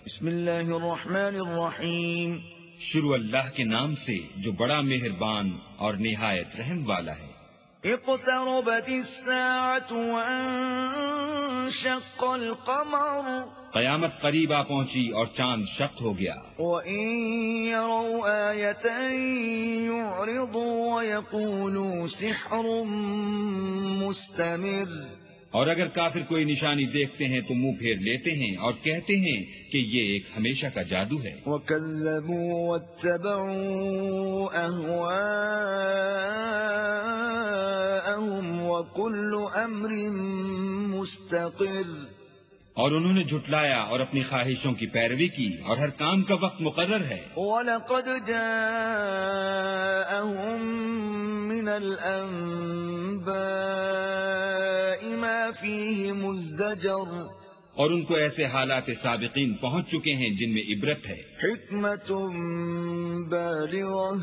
بسم اللہ الرحمن الرحیم. شروع اللہ کے نام سے جو بڑا مہربان اور نہایت رحم والا ہے. اقتربت الساعة وانشق القمر. قیامت قریب آ پہنچی اور چاند شق ہو گیا. وَإِن يَرَوْا آيَةً يُعْرِضُوا وَيَقُولُوا سِحْرٌ مُسْتَمِرٌ. اور اگر کافر کوئی نشانی دیکھتے ہیں تو منہ پھیر لیتے ہیں اور کہتے ہیں کہ یہ ایک ہمیشہ کا جادو ہے. وَكَذَّبُوا وَاتَّبَعُوا أَهْوَاءَهُمْ وَكُلُّ أَمْرٍ مُسْتَقِرٌ. اور انہوں نے جھٹلایا اور اپنی خواہشوں کی پیروی کی اور ہر کام کا وقت مقرر ہے. وَلَقَدْ جَاءَهُم مِّنَ الْأَنبَاءِ مَا فِيهِ مُزْدَجَرٌ. اور ان کو ایسے حالات سابقین پہنچ چکے ہیں جن میں عبرت ہے. حِکْمَةٌ بَالِغَةٌ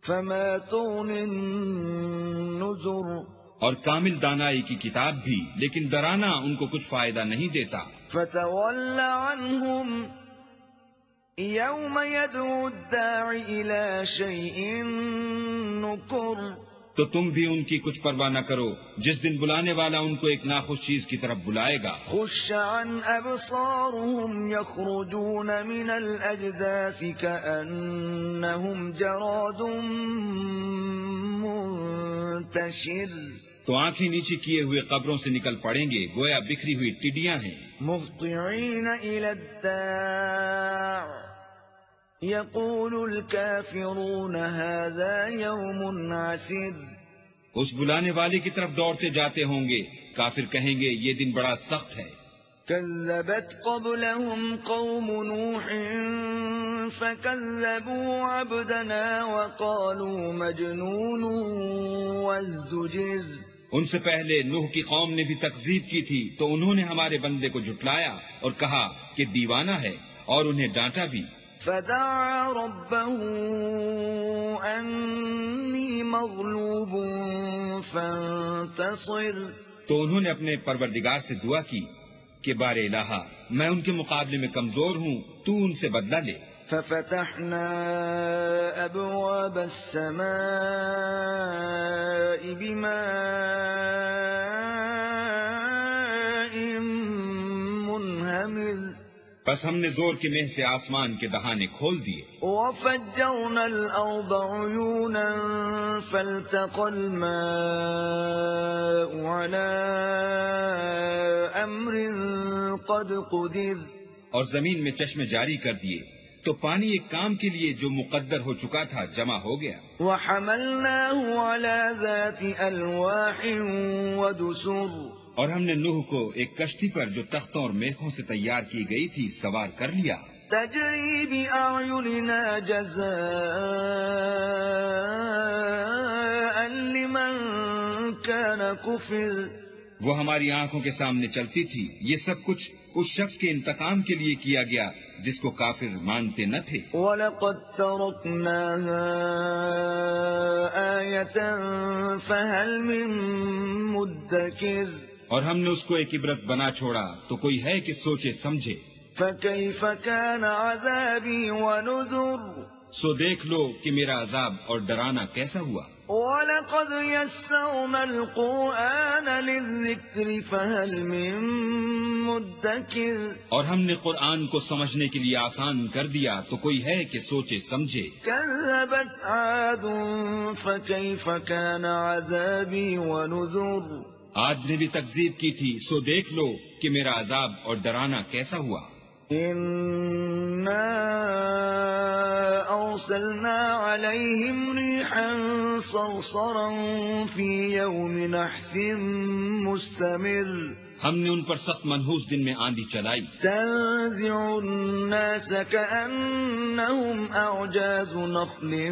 فَمَا تُغْنِ النُّذُرُ. اور کامل دانائی کی کتاب بھی، لیکن ڈرانا ان کو کچھ فائدہ نہیں دیتا. فَتَوَلَّ عَنْهُمْ يَوْمَ يَدْعُ الدَّاعِ إِلَى شَيْءٍ نُكُرٍ. تو تم بھی ان کی کچھ پرواہ نہ کرو جس دن بلانے والا ان کو ایک ناخوش چیز کی طرف بلائے گا. خُشَّ عَنْ أَبْصَارُهُمْ يَخْرُجُونَ مِنَ الْأَجْدَاثِ كَأَنَّهُمْ جَرَادٌ مُنتَشِرٌ. تو آنکھیں نیچے کیے ہوئے قبروں سے نکل پڑیں گے گویا بکھری ہوئی ٹڈیاں ہیں. مُهْطِعِينَ إِلَى الدَّاعِ يَقُولُ الْكَافِرُونَ هَذَا يَوْمٌ عَسِرٌ. اس بلانے والے کی طرف دوڑتے جاتے ہوں گے، کافر کہیں گے یہ دن بڑا سخت ہے. كذبت قبلهم قوم نوح فكذبوا عبدنا وقالوا مجنون وازدجر. ان سے پہلے نوح کی قوم نے بھی تکذیب کی تھی تو انہوں نے ہمارے بندے کو جھٹلایا اور کہا کہ دیوانہ ہے، اور انہیں ڈانٹا بھی. فدعا ربه أني مغلوب فانتصر. تو انہوں نے اپنے پروردگار سے دعا کی کہ بار الہا میں ان کے مقابلے میں کمزور ہوں، تو ان سے بدلہ لے. ففتحنا أبواب السماء بماء منهمر. پس ہم نے زور کے مہ سے آسمان کے دہانے کھول دیے. وفجرنا الأرض عيونا فالتقى الماء على أمر قد قدر. اور زمین میں چشمے جاری کر دیے تو پانی ایک کام کے لیے جو مقدر ہو چکا تھا جمع ہو گیا. وحملناه على ذات ألواح ودسر. اور ہم نے نوح کو ایک کشتی پر جو تختوں اور میخوں سے تیار کی گئی تھی سوار کر لیا. تجری بأعيننا جزاء لمن كان كفر. وہ ہماری آنکھوں کے سامنے چلتی تھی. یہ سب کچھ اس شخص کے انتقام کے لیے کیا گیا جس کو کافر مانتے نہ تھے. وَلَقَدْ تَرَكْنَاهَا آيَةً فَهَلْ مِن مُدَّكِرٍ. اور ہم نے اس کو ایک عبرت بنا چھوڑا تو کوئی ہے کہ سوچے سمجھے. فَكَيْفَ كَانَ عَذَابِي وَنُذُرِ. سو دیکھ لو کہ میرا عذاب اور ڈرانا کیسا ہوا. وَلَقَدْ يَسَّرْنَا الْقُرْآنَ لِلذِّكْرِ فَهَلْ مِن مُدَّكِرٍ. اور ہم نے قرآن کو سمجھنے کے لیے آسان کر دیا تو کوئی ہے کہ سوچے سمجھے. كَذَّبَتْ عَادٌ فَكَيْفَ كَانَ عَذَابِي وَنُذُرِ. عاد نے بھی تکذیب کی تھی سو دیکھ لو کہ میرا عذاب اور ڈرانا کیسا ہوا. إِنَّا أَرْسَلْنَا عَلَيْهِمْ رِيحًا صَرْصَرًا فِي يَوْمِ نَحْسٍ مُسْتَمِرٍ. ہم نے ان پر سخت منحوس دن میں آندھی چلائی. تَنزِعُ النَّاسَ كَأَنَّهُمْ أَعْجَازُ نَخْلٍ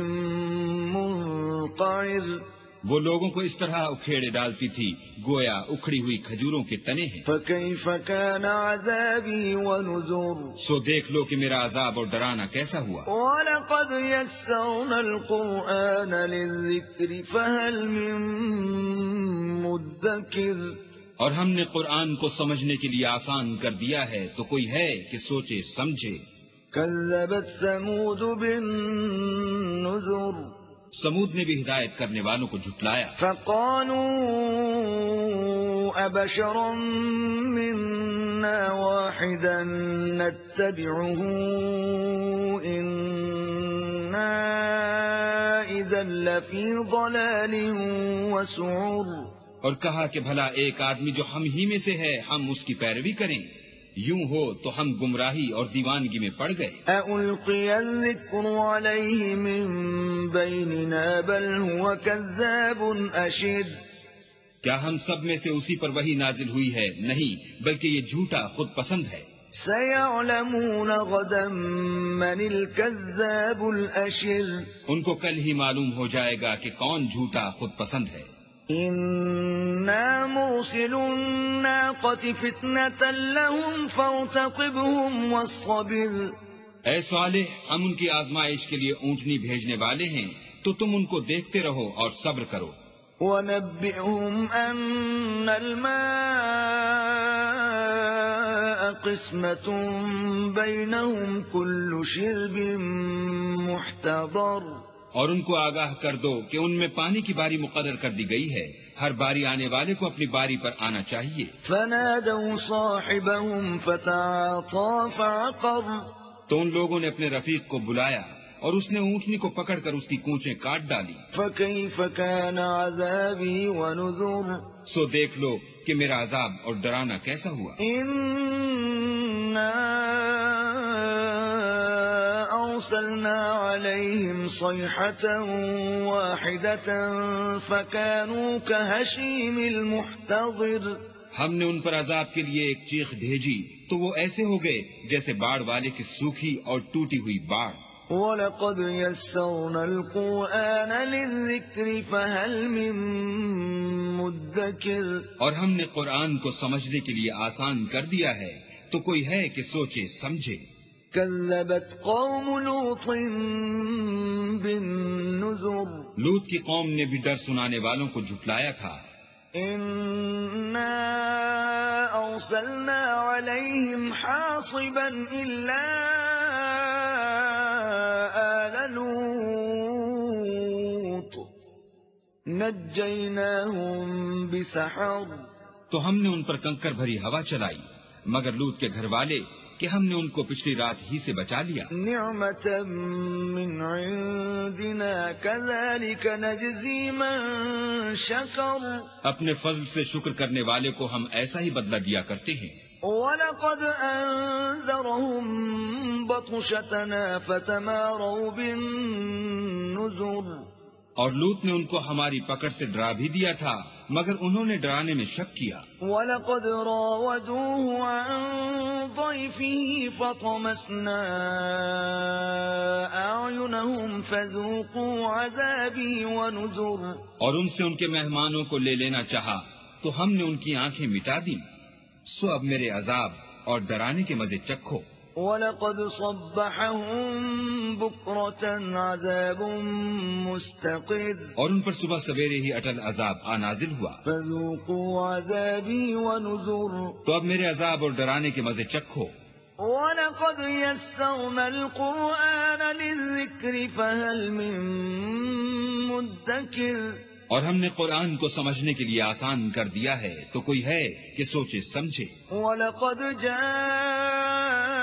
مُنقَعِرٍ. وہ لوگوں کو اس طرح اکھیڑے ڈالتی تھی گویا اکھڑی ہوئی کھجوروں کے تنے ہیں. فَكَيْفَ كَانَ عَذَابِي وَنُذُرِ. سو دیکھ لو کہ میرا عذاب اور ڈرانا کیسا ہوا. وَلَقَدْ يَسَّرْنَا الْقُرْآنَ لِلذِّكْرِ فَهَلْ مِن مُدَّكِرٍ. اور ہم نے قرآن کو سمجھنے کے لیے آسان کر دیا ہے تو کوئی ہے کہ سوچے سمجھے۔ كذبت ثمود بالنذر سمود نے بھی ہدایت کرنے والوں کو جھٹلایا۔ فقالوا أبشرا منا واحدا نتبعه إنا إذا لفي ضلال وسعر۔ اور کہا کہ بھلا ایک آدمی جو ہم ہی میں سے ہے ہم اس کی پیروی کریں، یوں ہو تو ہم گمراہی اور دیوانگی میں پڑ گئے۔ أَأُلْقِيَ الذِّكْرُ عَلَيْهِ مِن بَيْنِنَا بَلْ هُوَ كَذَّابٌ أَشِرٌ۔ کیا ہم سب میں سے اسی پر وحی نازل ہوئی ہے؟ نہیں، بلکہ یہ جھوٹا خود پسند ہے۔ سَيَعْلَمُونَ غَدًا مَّنِ الْكَذَّابُ الْأَشِرُ۔ ان کو کل ہی معلوم ہو جائے گا کہ کون جھوٹا خود پسند ہے۔ إِنَّا مُرْسِلُو النَّاقَةِ فِتْنَةً لَّهُمْ فَارْتَقِبْهُمْ وَاصْطَبِرْ۔ اے صالح، ہم ان کی آزمائش کے لیے اونٹنی بھیجنے والے ہیں تو تم ان کو دیکھتے رہو اور صبر کرو۔ وَنَبِّئْهُمْ أَنَّ الْمَاءَ قِسْمَةٌ بَيْنَهُمْ كُلُّ شِرْبٍ مُحْتَضَرٌ۔ اور ان کو آگاہ کر دو کہ ان میں پانی کی باری مقرر کر دی گئی ہے، ہر باری آنے والے کو اپنی باری پر آنا چاہیے۔ فَنَادَوْا صَاحِبَهُمْ فَتَعَاطَىٰ فَعَقَرَ۔ تو ان لوگوں نے اپنے رفیق کو بلایا اور اس نے اونٹنی کو پکڑ کر اس کی کونچیں کاٹ ڈالی۔ فَكَيْفَ كَانَ عَذَابِي وَنُذُرِ۔ سو دیکھ لو کہ میرا عذاب اور ڈرانا کیسا ہوا۔ إِنَّا أَرْسَلْنَا عَلَيْهِمْ صَيْحَةً وَاحِدَةً فَكَانُوا كَهَشِيمِ الْمُحْتَظِرِ۔ ہم نے ان پر عذاب کے لیے ایک چیخ بھیجی تو وہ ایسے ہو گئے جیسے باڑ والے کی سوکھی اور ٹوٹی ہوئی باڑ۔ وَلَقَدْ يَسَّرْنَا الْقُرْآنَ لِلذِّكْرِ فَهَلْ مِن مُدَّكِرٍ۔ اور ہم نے قرآن کو سمجھنے کے لیے آسان کر دیا ہے تو کوئی ہے کہ سوچے سمجھے۔ كَذَّبَتْ قَوْمُ لُوطٍ بِالنُّذُرِ۔ لوط کی قوم نے بھی ڈر سنانے والوں کو جھٹلایا تھا۔ إِنَّا أَرْسَلْنَا عَلَيْهِمْ حَاصِبًا إِلَّا آلَ لُوطٍ نَجَّيْنَاهُمْ بِسَحَرٍ۔ تو ہم نے ان پر کنکر بھری ہوا چلائی مگر لوط کے گھر والے کہ ہم نے ان کو پچھلی رات ہی سے بچا لیا۔ نعمة من عندنا كذلك نجزي من شكر۔ اپنے فضل سے شکر کرنے والے کو ہم ایسا ہی بدلہ دیا کرتے ہیں۔ وَلَقَدْ أَنذَرَهُم بَطْشَتَنَا فَتَمَارَوْا بِالنُّذُرِ۔ اور لوط نے ان کو ہماری پکڑ سے ڈرا بھی دیا تھا مگر انہوں نے ڈرانے میں شک کیا۔ وَلَقَدْ رَاوَدُوهُ عَن ضَيْفِهِ فَطَمَسْنَا أَعْيُنَهُمْ فَذُوقُوا عَذَابِي وَنُذُرِ۔ اور ان سے ان کے مہمانوں کو لے لینا چاہا تو ہم نے ان کی آنکھیں مٹا دی، سو اب میرے عذاب اور ڈرانے کے مزے چکھو۔ وَلَقَدْ صَبَّحَهُم بُكْرَةً عَذَابٌ مُسْتَقِرٌ۔ اور ان پر صبح سویرے ہی اٹل عذاب نازل ہوا، فَذُوقُوا عَذَابِي وَنُذُرِ۔ تو اب میرے عذاب اور ڈرانے کے مزے چکھو۔ وَلَقَدْ يَسَّرْنَا الْقُرْآنَ لِلذِّكْرِ فَهَلْ مِن مُدَّكِرٍ۔ اور ہم نے قرآن کو سمجھنے کے لیے آسان کر دیا ہے تو کوئی ہے کہ سوچے سمجھے۔ وَلَقَدْ جَاءَ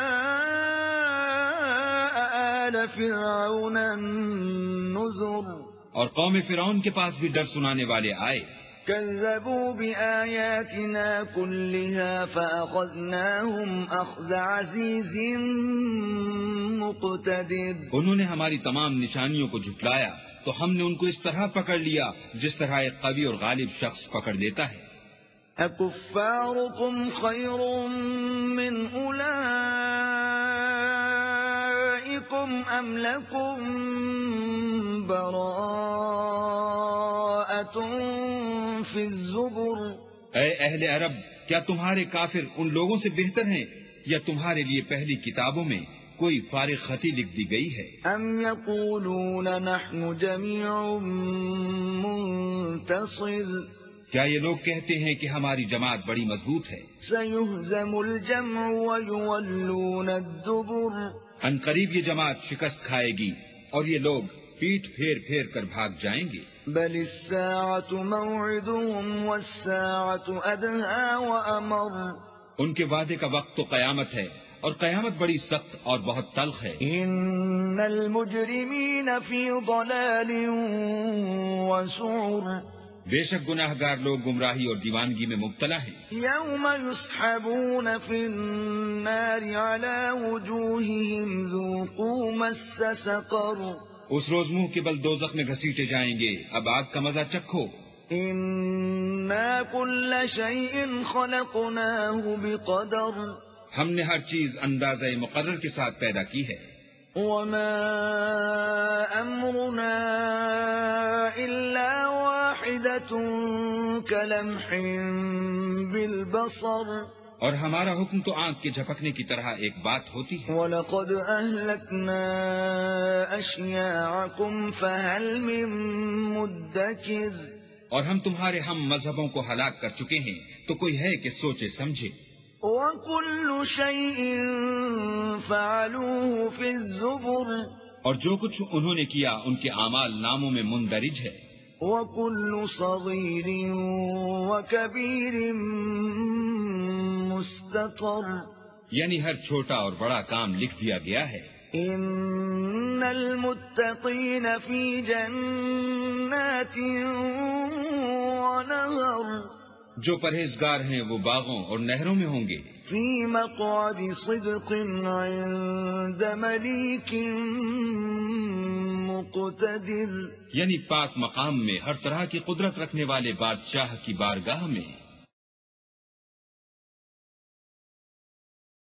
آلَ فِرْعَوْنَ النُّذُرُ۔ اور قوم فرعون کے پاس بھی ڈر سنانے والے آئے، كَذَّبُوا بِآيَاتِنَا كُلِّهَا فَأَخَذْنَاهُمْ أَخْذَ عَزِيزٍ مُقْتَدِرٍ۔ انہوں نے ہماری تمام نشانیوں کو جھٹلایا تو ہم نے ان کو اس طرح پکڑ لیا جس طرح ایک قوی اور غالب شخص پکڑ لیتا ہے۔ أَكُفَّارُكُمْ خَيْرٌ مِّنْ أُولَئِكُمْ أَمْ لَكُمْ بَرَاءَةٌ فِي الزُّبُرِ۔ اے اہل عرب، کیا تمہارے کافر ان لوگوں سے بہتر ہیں یا تمہارے لیے پہلی کتابوں میں کوئی فارغ خطی لکھ دی گئی ہے؟ أَمْ يَقُولُونَ نَحْنُ جَمِيعٌ مُنتَصِرٌ۔ کیا یہ لوگ کہتے ہیں کہ ہماری جماعت بڑی مضبوط ہے؟ سيهزم الجمع ويولون الدبر ان قریب یہ جماعت شکست کھائے گی اور یہ لوگ پیٹھ پھیر پھیر کر بھاگ جائیں گے۔ بل الساعة موعدهم والساعة أدهى وأمر ان کے وعدے کا وقت تو قیامت ہے اور قیامت بڑی سخت اور بہت تلخ ہے۔ إن المجرمين في ضلال وسعر بے شک گناہ گار لوگ گمراہی اور دیوانگی میں مبتلا ہیں۔ يوم يسحبون في النار على وجوههم ذوقوا مس سقر اس روز منہ کے بل دوزخ میں گھسیٹے جائیں گے، اب آگ کا مزہ چکھو۔ إنا كل شيء خلقناه بقدر ہم نے ہر چیز اندازہ مقرر کے ساتھ پیدا کی ہے۔ وما أمرنا إلا واحدة كلمح بالبصر اور ہمارا حکم تو آنکھ کے جھپکنے کی طرح ایک بات ہوتی ہے۔ وَلَقَدْ أَهْلَكْنَا أَشْيَاعَكُمْ فَهَلْ مِن مُدَّكِرٍ اور ہم تمہارے ہم مذہبوں کو ہلاک کر چکے ہیں، تو کوئی ہے کہ سوچے سمجھے۔ وَكُلُّ شَيْءٍ فَعَلُوهُ فِي الزُّبُرِ اور جو کچھ انہوں نے کیا ان کے اعمال ناموں میں مندرج ہے۔ وَكُلُّ صَغِيرٍ وَكَبِيرٍ مُسْتَطَرٍ یعنی ہر چھوٹا اور بڑا کام لکھ دیا گیا ہے۔ ان المتقین فی جنات ونہر جو پرہیزگار ہیں وہ باغوں اور نہروں میں ہوں گے۔ فی مقعد صدق عند ملیک مقتدر یعنی پاک مقام میں ہر طرح کی قدرت رکھنے والے بادشاہ کی بارگاہ میں۔